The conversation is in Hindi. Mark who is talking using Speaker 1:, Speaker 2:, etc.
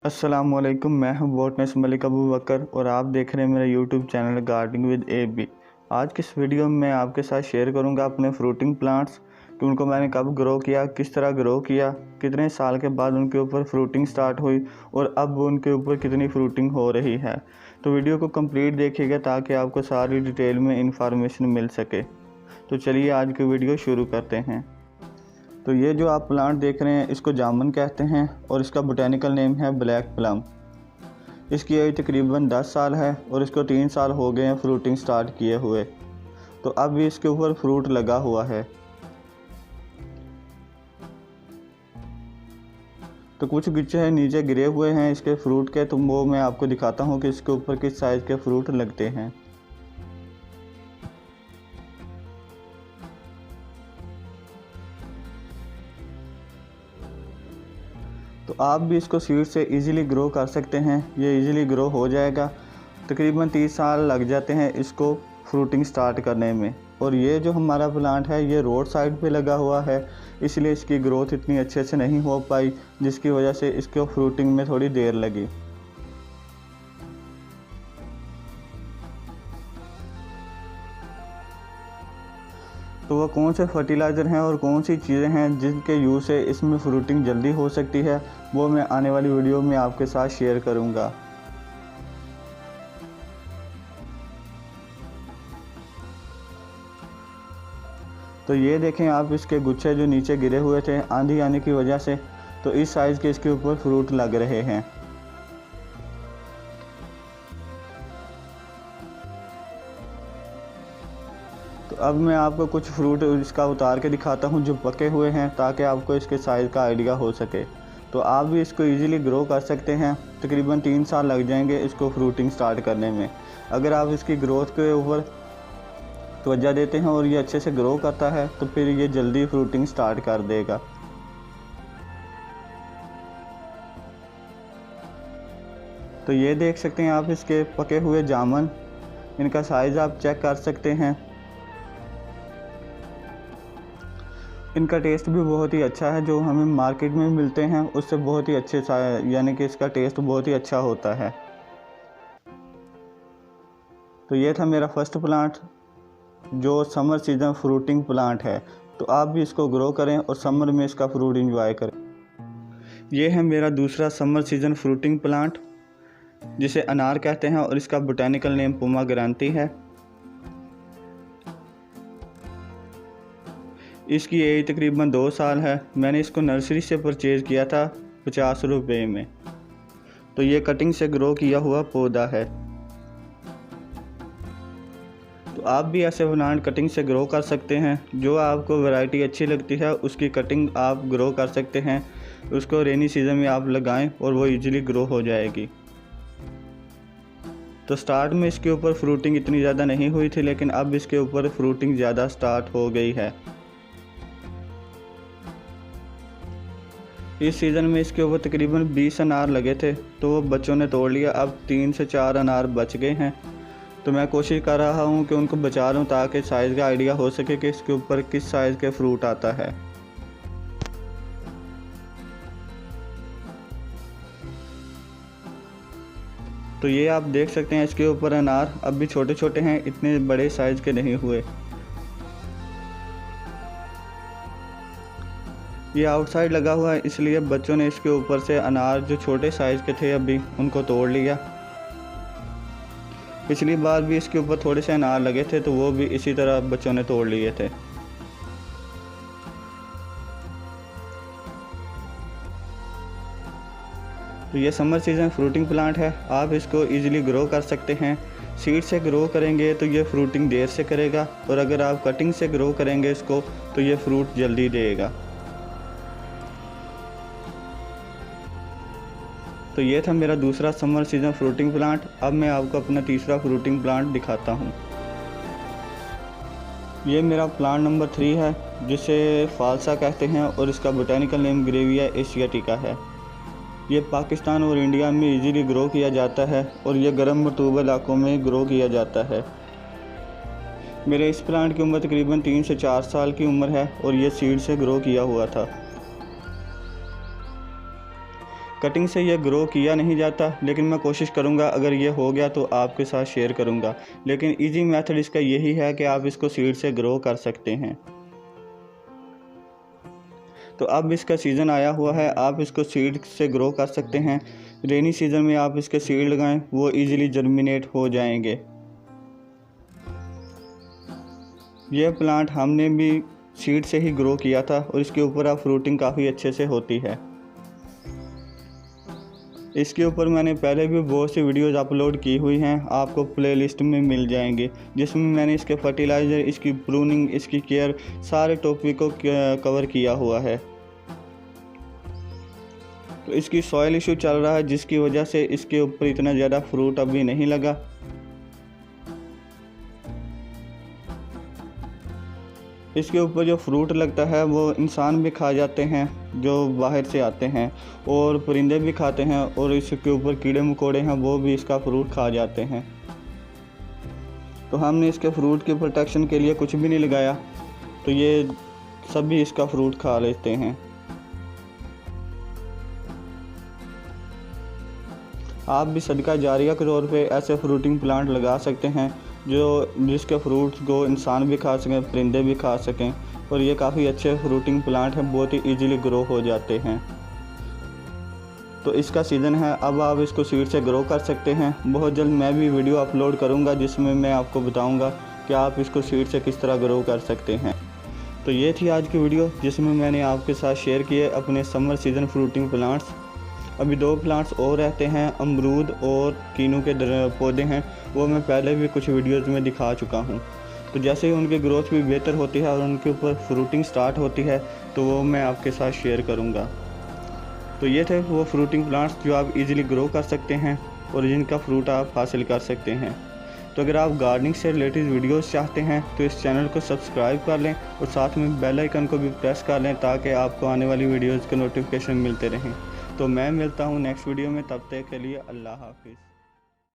Speaker 1: अस्सलाम वालेकुम। मैं हूं बोटनिस्ट मलिक अबू बकर और आप देख रहे हैं मेरा YouTube channel gardening with AB। आज की इस वीडियो में मैं आपके साथ शेयर करूंगा अपने फ्रूटिंग प्लांट्स कि उनको मैंने कब ग्रो किया, किस तरह ग्रो किया, कितने साल के बाद उनके ऊपर फ्रूटिंग स्टार्ट हुई और अब उनके ऊपर कितनी फ्रूटिंग हो रही है। तो वीडियो को कंप्लीट देखिएगा ताकि आपको सारी डिटेल में इंफॉर्मेशन मिल सके। तो चलिए आज की वीडियो शुरू करते हैं। तो ये जो आप प्लांट देख रहे हैं इसको जामुन कहते हैं और इसका बोटेनिकल नेम है ब्लैक प्लम। इसकी एज तकरीबन 10 साल है और इसको 3 साल हो गए हैं फ्रूटिंग स्टार्ट किए हुए। तो अब भी इसके ऊपर फ्रूट लगा हुआ है। तो कुछ गुच्छे नीचे गिरे हुए हैं इसके फ्रूट के, तो वो मैं आपको दिखाता हूँ कि इसके ऊपर किस साइज़ के फ्रूट लगते हैं। तो आप भी इसको सीड से इजीली ग्रो कर सकते हैं। ये इजीली ग्रो हो जाएगा। तकरीबन 30 साल लग जाते हैं इसको फ्रूटिंग स्टार्ट करने में। और ये जो हमारा प्लांट है ये रोड साइड पे लगा हुआ है, इसलिए इसकी ग्रोथ इतनी अच्छे से नहीं हो पाई, जिसकी वजह से इसको फ्रूटिंग में थोड़ी देर लगी। तो वो कौन से फर्टिलाइज़र हैं और कौन सी चीज़ें हैं जिनके यूज़ से इसमें फ्रूटिंग जल्दी हो सकती है, वो मैं आने वाली वीडियो में आपके साथ शेयर करूंगा। तो ये देखें आप, इसके गुच्छे जो नीचे गिरे हुए थे आंधी आने की वजह से, तो इस साइज़ के इसके ऊपर फ्रूट लग रहे हैं। तो अब मैं आपको कुछ फ्रूट इसका उतार के दिखाता हूँ जो पके हुए हैं, ताकि आपको इसके साइज़ का आइडिया हो सके। तो आप भी इसको इजीली ग्रो कर सकते हैं। तकरीबन 3 साल लग जाएंगे इसको फ्रूटिंग स्टार्ट करने में। अगर आप इसकी ग्रोथ के ऊपर तवज्जो देते हैं और ये अच्छे से ग्रो करता है तो फिर ये जल्दी फ्रूटिंग स्टार्ट कर देगा। तो ये देख सकते हैं आप इसके पके हुए जामुन, इनका साइज़ आप चेक कर सकते हैं। इनका टेस्ट भी बहुत ही अच्छा है, जो हमें मार्केट में मिलते हैं उससे बहुत ही अच्छे सा, यानी कि इसका टेस्ट बहुत ही अच्छा होता है। तो ये था मेरा फर्स्ट प्लांट जो समर सीजन फ्रूटिंग प्लांट है। तो आप भी इसको ग्रो करें और समर में इसका फ्रूट एंजॉय करें। ये है मेरा दूसरा समर सीजन फ्रूटिंग प्लांट जिसे अनार कहते हैं और इसका बोटेनिकल नेम पोमाग्रानेटी है। इसकी एज तकरीबन 2 साल है। मैंने इसको नर्सरी से परचेज़ किया था 50 रुपये में। तो ये कटिंग से ग्रो किया हुआ पौधा है। तो आप भी ऐसे प्लांट कटिंग से ग्रो कर सकते हैं। जो आपको वैरायटी अच्छी लगती है उसकी कटिंग आप ग्रो कर सकते हैं। उसको रेनी सीज़न में आप लगाएं और वो इजीली ग्रो हो जाएगी। तो स्टार्ट में इसके ऊपर फ्रूटिंग इतनी ज़्यादा नहीं हुई थी, लेकिन अब इसके ऊपर फ्रूटिंग ज़्यादा स्टार्ट हो गई है। इस सीज़न में इसके ऊपर तकरीबन 20 अनार लगे थे, तो वो बच्चों ने तोड़ लिया। अब 3 से 4 अनार बच गए हैं। तो मैं कोशिश कर रहा हूँ कि उनको बचा लूँ ताकि साइज़ का आइडिया हो सके कि इसके ऊपर किस साइज़ के फ्रूट आता है। तो ये आप देख सकते हैं इसके ऊपर अनार अब भी छोटे छोटे हैं, इतने बड़े साइज़ के नहीं हुए। ये आउटसाइड लगा हुआ है, इसलिए बच्चों ने इसके ऊपर से अनार जो छोटे साइज़ के थे अभी उनको तोड़ लिया। पिछली बार भी इसके ऊपर थोड़े से अनार लगे थे, तो वो भी इसी तरह बच्चों ने तोड़ लिए थे। तो ये समर सीज़न फ्रूटिंग प्लांट है। आप इसको इजीली ग्रो कर सकते हैं। सीड से ग्रो करेंगे तो ये फ्रूटिंग देर से करेगा, और अगर आप कटिंग से ग्रो करेंगे इसको तो ये फ्रूट जल्दी देगा। तो ये था मेरा दूसरा समर सीजन फ्रूटिंग प्लांट। अब मैं आपको अपना तीसरा फ्रूटिंग प्लांट दिखाता हूँ। ये मेरा प्लांट नंबर 3 है जिसे फालसा कहते हैं और इसका बोटेनिकल नेम ग्रेविया एशियाटिका है। ये पाकिस्तान और इंडिया में इजीली ग्रो किया जाता है और ये गर्म रतूब इलाकों में ग्रो किया जाता है। मेरे इस प्लांट की उम्र तकरीबन 3 से 4 साल की उम्र है और ये सीड से ग्रो किया हुआ था। कटिंग से ये ग्रो किया नहीं जाता, लेकिन मैं कोशिश करूँगा अगर ये हो गया तो आपके साथ शेयर करूँगा। लेकिन इजी मेथड इसका यही है कि आप इसको सीड से ग्रो कर सकते हैं। तो अब इसका सीज़न आया हुआ है, आप इसको सीड से ग्रो कर सकते हैं। रेनी सीज़न में आप इसके सीड लगाएं, वो इजीली जर्मिनेट हो जाएंगे। ये प्लांट हमने भी सीड से ही ग्रो किया था और इसके ऊपर अब फ्रूटिंग काफ़ी अच्छे से होती है। इसके ऊपर मैंने पहले भी बहुत सी वीडियोज़ अपलोड की हुई हैं, आपको प्लेलिस्ट में मिल जाएंगे, जिसमें मैंने इसके फर्टिलाइज़र, इसकी प्रूनिंग, इसकी केयर, सारे टॉपिक को कवर किया हुआ है। तो इसकी सॉइल इशू चल रहा है, जिसकी वजह से इसके ऊपर इतना ज़्यादा फ्रूट अभी नहीं लगा। इसके ऊपर जो फ्रूट लगता है वो इंसान भी खा जाते हैं जो बाहर से आते हैं, और परिंदे भी खाते हैं, और इसके ऊपर कीड़े मकोड़े हैं वो भी इसका फ्रूट खा जाते हैं। तो हमने इसके फ्रूट की प्रोटेक्शन के लिए कुछ भी नहीं लगाया, तो ये सभी इसका फ्रूट खा लेते हैं। आप भी सदका जारिया के तौर पे ऐसे फ्रूटिंग प्लांट लगा सकते हैं जिसके फ्रूट्स को इंसान भी खा सकें, परिंदे भी खा सकें, और ये काफ़ी अच्छे फ्रूटिंग प्लांट हैं, बहुत ही इजीली ग्रो हो जाते हैं। तो इसका सीज़न है, अब आप इसको सीड से ग्रो कर सकते हैं। बहुत जल्द मैं भी वीडियो अपलोड करूंगा जिसमें मैं आपको बताऊंगा कि आप इसको सीड से किस तरह ग्रो कर सकते हैं। तो ये थी आज की वीडियो जिसमें मैंने आपके साथ शेयर किए अपने समर सीज़न फ्रूटिंग प्लांट्स। अभी 2 प्लांट्स और रहते हैं, अमरूद और कीनू के पौधे हैं, वो मैं पहले भी कुछ वीडियोज़ में दिखा चुका हूँ। तो जैसे ही उनकी ग्रोथ भी बेहतर होती है और उनके ऊपर फ्रूटिंग स्टार्ट होती है तो वो मैं आपके साथ शेयर करूँगा। तो ये थे वो फ्रूटिंग प्लांट्स जो आप इजीली ग्रो कर सकते हैं और जिनका फ्रूट आप हासिल कर सकते हैं। तो अगर आप गार्डनिंग से रिलेटेड वीडियोस चाहते हैं तो इस चैनल को सब्सक्राइब कर लें और साथ में बेल आइकन को भी प्रेस कर लें ताकि आपको आने वाली वीडियोज़ के नोटिफिकेशन मिलते रहें। तो मैं मिलता हूँ नेक्स्ट वीडियो में, तब तक के लिए अल्लाह हाफिज़।